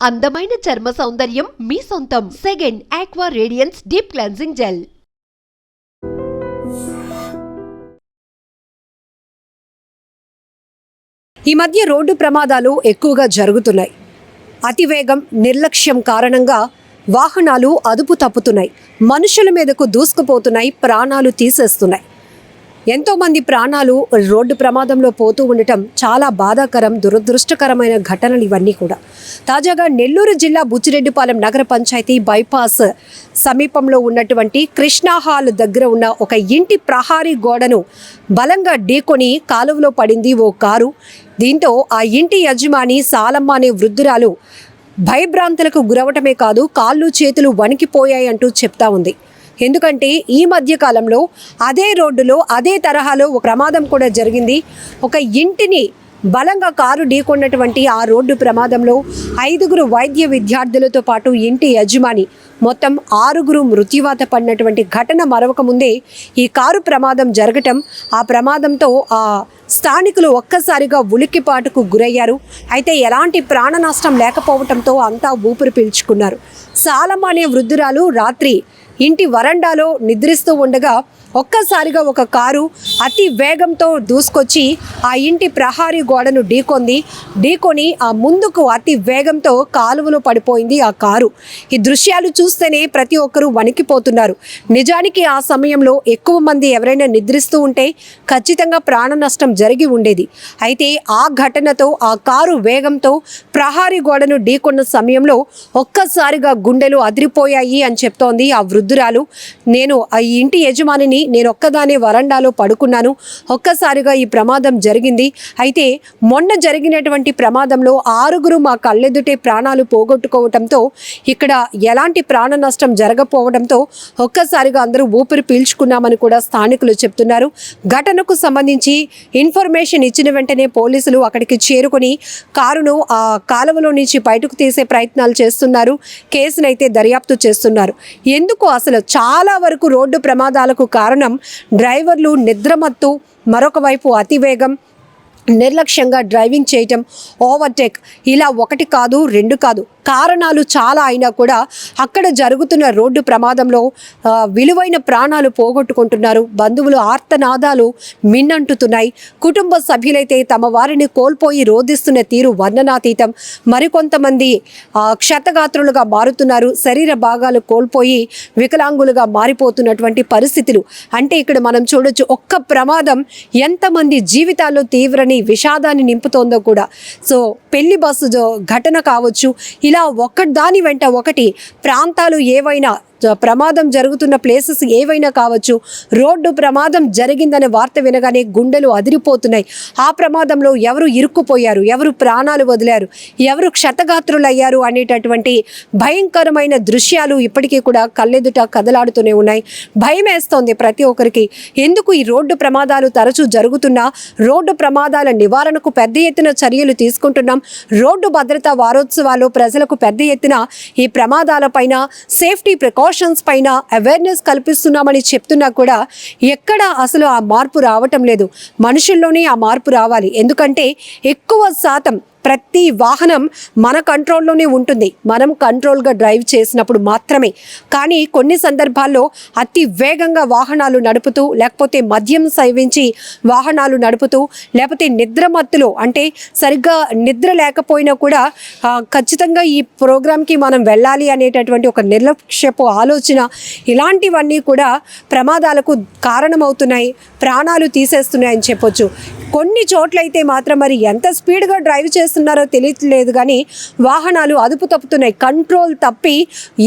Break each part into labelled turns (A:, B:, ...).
A: అందమైన చర్మ సౌందర్యం మీ సొంతం. Second aqua radiance deep cleansing gel.
B: ఈ మధ్య రోడ్డు ప్రమాదాలు ఎక్కువగా జరుగుతున్నాయి. అతివేగం, నిర్లక్ష్యం కారణంగా వాహనాలు అదుపు తప్పుతున్నాయి, మనుషుల మీదకు దూసుకుపోతున్నాయి, ప్రాణాలు తీసేస్తున్నాయి. ఎంతోమంది ప్రాణాలు రోడ్డు ప్రమాదంలో పోతూ ఉండటం చాలా బాధాకరం, దురదృష్టకరమైన ఘటనలు ఇవన్నీ కూడా. తాజాగా నెల్లూరు జిల్లా బుచ్చిరెడ్డిపాలెం నగర పంచాయతీ బైపాస్ సమీపంలో ఉన్నటువంటి కృష్ణా హాల్ దగ్గర ఉన్న ఒక ఇంటి ప్రహారీ గోడను బలంగా ఢీకొని కాలువలో పడింది ఓ కారు. దీంతో ఆ ఇంటి యజమాని సాలమ్మ అనే వృద్ధురాలు భయభ్రాంతులకు గురవటమే కాదు, కాళ్ళు చేతులు వణికిపోయాయంటూ చెప్తా ఉంది. ఎందుకంటే ఈ మధ్య కాలంలో అదే రోడ్డులో అదే తరహాలో ఒక ప్రమాదం కూడా జరిగింది. ఒక ఇంటిని బలంగా కారు ఢీకొన్నటువంటి ఆ రోడ్డు ప్రమాదంలో 5 వైద్య విద్యార్థులతో పాటు ఇంటి యజమాని మొత్తం 6 మృత్యువాత పడినటువంటి ఘటన మరొక ముందే ఈ కారు ప్రమాదం జరగటం, ఆ ప్రమాదంతో ఆ స్థానికులు ఒక్కసారిగా ఉలిక్కిపాటుకు గురయ్యారు. అయితే ఎలాంటి ప్రాణ నష్టం లేకపోవడంతో అంతా ఊపిరి పీల్చుకున్నారు. సాలమ్మ అనే వృద్ధురాలు రాత్రి ఇంటి వరండాలో నిద్రిస్తూ ఉండగా ఒక్కసారిగా ఒక కారు అతి వేగంతో దూసుకొచ్చి ఆ ఇంటి ప్రహారీ గోడను ఢీకొని ఆ ముందుకు అతి వేగంతో కాలువలో పడిపోయింది ఆ కారు. ఈ దృశ్యాలు చూస్తేనే ప్రతి ఒక్కరూ వణికిపోతున్నారు. నిజానికి ఆ సమయంలో ఎక్కువ మంది ఎవరైనా నిద్రిస్తూ ఉంటే ఖచ్చితంగా ప్రాణ నష్టం జరిగి ఉండేది. అయితే ఆ ఘటనతో ఆ కారు వేగంతో ప్రహారీ గోడను ఢీకొన్న సమయంలో ఒక్కసారిగా గుండెలు అదిరిపోయాయి అని చెప్తోంది ఆ వృద్ధురాలు. నేను ఆ ఇంటి యజమానిని, నేను ఒక్కదానే వరండాలో పడుకున్నాను, ఒక్కసారిగా ఈ ప్రమాదం జరిగింది. అయితే మొన్న జరిగినటువంటి ప్రమాదంలో 6 మా కళ్ళెదుటే ప్రాణాలు పోగొట్టుకోవడంతో ఇక్కడ ఎలాంటి ప్రాణ నష్టం జరగకపోవడంతో ఒక్కసారిగా అందరూ ఊపిరి పీల్చుకున్నామని కూడా స్థానికులు చెప్తున్నారు. ఘటనకు సంబంధించి ఇన్ఫర్మేషన్ ఇచ్చిన వెంటనే పోలీసులు అక్కడికి చేరుకొని కారును ఆ కాలువలో నుంచి బయటకు తీసే ప్రయత్నాలు చేస్తున్నారు. కేసునైతే దర్యాప్తు చేస్తున్నారు. ఎందుకు అసలు చాలా వరకు రోడ్డు ప్రమాదాలకు కారణం డ్రైవర్లు నిద్రమత్తు, మరొక వైపు అతివేగం, నిర్లక్ష్యంగా డ్రైవింగ్ చేయటం, ఓవర్టేక్, ఇలా 1 కాదు 2 కాదు, కారణాలు చాలా అయినా కూడా అక్కడ జరుగుతున్న రోడ్డు ప్రమాదంలో విలువైన ప్రాణాలు పోగొట్టుకుంటున్నారు. బంధువులు ఆర్తనాదాలు మిన్నంటుతున్నాయి. కుటుంబ సభ్యులైతే తమ వారిని కోల్పోయి రోధిస్తున్న తీరు వర్ణనాతీతం. మరికొంతమంది క్షతగాత్రులుగా మారుతున్నారు. శరీర భాగాలు కోల్పోయి వికలాంగులుగా మారిపోతున్నటువంటి పరిస్థితులు. అంటే ఇక్కడ మనం చూడొచ్చు, ఒక్క ప్రమాదం ఎంతమంది జీవితాల్లో తీవ్రని విషాదాన్ని నింపుతోందో కూడా. సో పెళ్లి బస్సు ఘటన కావచ్చు, ఇలా ఒకదాని వెంట ఒకటి ప్రాంతాలు ఏవైనా, ప్రమాదం జరుగుతున్న ప్లేసెస్ ఏవైనా కావచ్చు, రోడ్డు ప్రమాదం జరిగిందనే వార్త వినగానే గుండెలు అదిరిపోతున్నాయి. ఆ ప్రమాదంలో ఎవరు ఇరుక్కుపోయారు, ఎవరు ప్రాణాలు వదిలారు, ఎవరు క్షతగాత్రులయ్యారు అనేటటువంటి భయంకరమైన దృశ్యాలు ఇప్పటికీ కూడా కళ్ళెదుట కదలాడుతూనే ఉన్నాయి. భయం వేస్తోంది ప్రతి ఒక్కరికి. ఎందుకు ఈ రోడ్డు ప్రమాదాలు తరచూ జరుగుతున్నా రోడ్డు ప్రమాదాల నివారణకు పెద్ద ఎత్తున చర్యలు తీసుకుంటున్నాం. రోడ్డు భద్రతా వారోత్సవాల్లో ప్రజలకు పెద్ద ఎత్తున ఈ ప్రమాదాలపైన, సేఫ్టీ ప్రికాషన్స్ పైన అవేర్నెస్ కల్పిస్తున్నామని చెప్తున్నా కూడా ఎక్కడ అసలు ఆ మార్పు రావటం లేదు. మనుషుల్లోనే ఆ మార్పు రావాలి. ఎందుకంటే ఎక్కువ శాతం ప్రతి వాహనం మన కంట్రోల్లోనే ఉంటుంది, మనం కంట్రోల్గా డ్రైవ్ చేసినప్పుడు మాత్రమే. కానీ కొన్ని సందర్భాల్లో అతి వేగంగా వాహనాలు నడుపుతూ, లేకపోతే మద్యం సేవించి వాహనాలు నడుపుతూ, లేకపోతే నిద్రమత్తులో, అంటే సరిగ్గా నిద్ర లేకపోయినా కూడా ఖచ్చితంగా ఈ ప్రోగ్రాంకి మనం వెళ్ళాలి అనేటటువంటి ఒక నిర్లక్ష్యపు ఆలోచన, ఇలాంటివన్నీ కూడా ప్రమాదాలకు కారణమవుతున్నాయి, ప్రాణాలు తీసేస్తున్నాయని చెప్పొచ్చు. కొన్ని చోట్లయితే మాత్రం మరి ఎంత స్పీడ్గా డ్రైవ్ చేస్తున్నారో తెలియట్లేదు కానీ వాహనాలు అదుపు తప్పుతున్నాయి, కంట్రోల్ తప్పి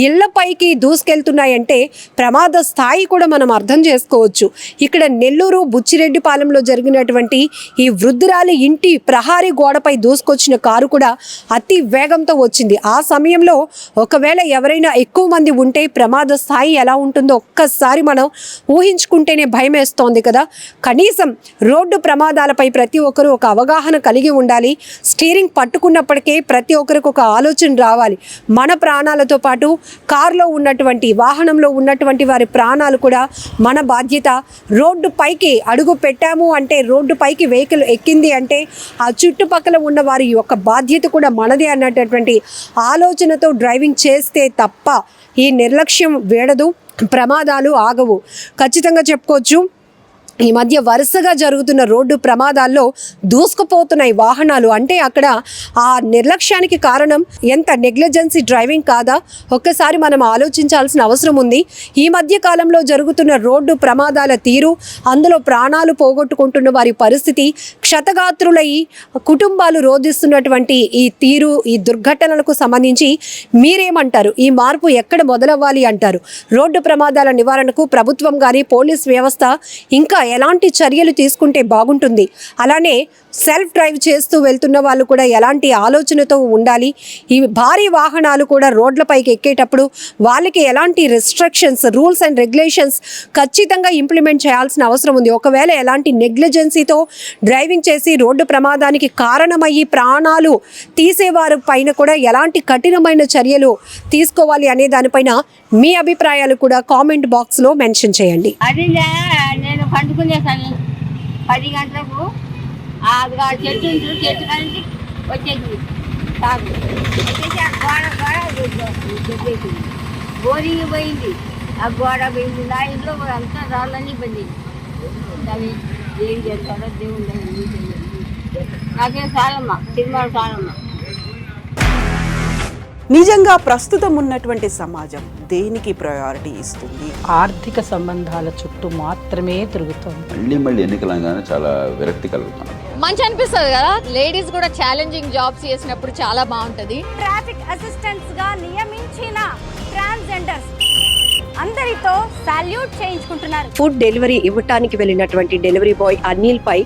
B: ఇళ్లపైకి దూసుకెళ్తున్నాయంటే ప్రమాద స్థాయి కూడా మనం అర్థం చేసుకోవచ్చు. ఇక్కడ నెల్లూరు బుచ్చిరెడ్డిపాలెంలో జరిగినటువంటి ఈ వృద్ధురాలి ఇంటి ప్రహారీ గోడపై దూసుకొచ్చిన కారు కూడా అతి వేగంతో వచ్చింది. ఆ సమయంలో ఒకవేళ ఎవరైనా ఎక్కువ మంది ఉంటే ప్రమాద స్థాయి ఎలా ఉంటుందో ఒక్కసారి మనం ఊహించుకుంటేనే భయం వేస్తోంది కదా. కనీసం రోడ్డు ప్రమాదాల వాహనాలపై ప్రతి ఒక్కరూ ఒక అవగాహన కలిగి ఉండాలి. స్టీరింగ్ పట్టుకున్నప్పటికే ప్రతి ఒక్కరికి ఒక ఆలోచన రావాలి. మన ప్రాణాలతో పాటు కారులో ఉన్నటువంటి వాహనంలో ఉన్నటువంటి వారి ప్రాణాలు కూడా మన బాధ్యత. రోడ్డు పైకి అడుగు పెట్టాము అంటే, రోడ్డు పైకి వెహికల్ ఎక్కింది అంటే ఆ చుట్టుపక్కల ఉన్న వారి యొక్క బాధ్యత కూడా మనదే అన్నటువంటి ఆలోచనతో డ్రైవింగ్ చేస్తే తప్ప ఈ నిర్లక్ష్యం వీడదు, ప్రమాదాలు ఆగవు. ఖచ్చితంగా చెప్పుకోవచ్చు. ఈ మధ్య వరుసగా జరుగుతున్న రోడ్డు ప్రమాదాల్లో దూసుకుపోతున్నాయి వాహనాలు. అంటే అక్కడ ఆ నిర్లక్ష్యానికి కారణం ఎంత నెగ్లిజెన్సీ డ్రైవింగ్ కాదా? ఒక్కసారి మనం ఆలోచించాల్సిన అవసరం ఉంది. ఈ మధ్య కాలంలో జరుగుతున్న రోడ్డు ప్రమాదాల తీరు, అందులో ప్రాణాలు పోగొట్టుకుంటున్న వారి పరిస్థితి, క్షతగాత్రులై కుటుంబాలు రోధిస్తున్నటువంటి ఈ తీరు, ఈ దుర్ఘటనలకు సంబంధించి మీరేమంటారు? ఈ మార్పు ఎక్కడ మొదలవ్వాలి అంటారు? రోడ్డు ప్రమాదాల నివారణకు ప్రభుత్వం కానీ, పోలీస్ వ్యవస్థ ఇంకా ఎలాంటి చర్యలు తీసుకుంటే బాగుంటుంది? అలానే సెల్ఫ్ డ్రైవ్ చేస్తూ వెళ్తున్న వాళ్ళు కూడా ఎలాంటి ఆలోచనతో ఉండాలి? ఈ భారీ వాహనాలు కూడా రోడ్లపైకి ఎక్కేటప్పుడు వాళ్ళకి ఎలాంటి రిస్ట్రిక్షన్స్, రూల్స్ అండ్ రెగ్యులేషన్స్ ఖచ్చితంగా ఇంప్లిమెంట్ చేయాల్సిన అవసరం ఉంది. ఒకవేళ ఎలాంటి నెగ్లిజెన్సీతో డ్రైవింగ్ చేసి రోడ్డు ప్రమాదానికి కారణమయ్యి ప్రాణాలు తీసేవారి పైన కూడా ఎలాంటి కఠినమైన చర్యలు తీసుకోవాలి అనే దానిపైన మీ అభిప్రాయాలు కూడా కామెంట్ బాక్స్లో మెన్షన్ చేయండి.
C: అది నేను పండుకునేసాను 10 గంటలకు. చెట్టు ఉంటుంది, చెట్టు కలిసి వచ్చేసింది కాదు. వచ్చేసి ఆ గోడ చెప్పేసింది, బోరింగ్ పోయింది, ఆ గోడ పోయింది. నా ఇంట్లో అంతా రాళ్ళన్నీ పోయింది. దాన్ని ఏం చేస్తాడో దేవుడు నాకేం చాలమ్మా, సినిమా చాలమ్మ.
D: నిజంగా ప్రస్తుతం ఉన్నటువంటి సమాజం దేనికి ప్రయారిటీ ఇస్తుంది?
E: ఆర్థిక సంబంధాల చుట్టూ మాత్రమే తిరుగుతోంది.
F: మళ్ళీ ఎన్నికలంగానే చాలా విరక్తి కలుగుతాను.
G: మంచి అనిపిస్తుంది కదా, లేడీస్ కూడా ఛాలెంజింగ్ జాబ్స్ చేసినప్పుడు చాలా బాగుంటది.
H: ట్రాఫిక్ అసిస్టెంట్స్ గా నియమించిన ట్రాన్స్జెండర్స్ అందరితో సాల్యూట్ చేయించుకుంటున్నారు.
B: ఫుడ్ డెలివరీ ఇవ్వటానికి వెళ్ళినటువంటి డెలివరీ బాయ్ అనిల్ పై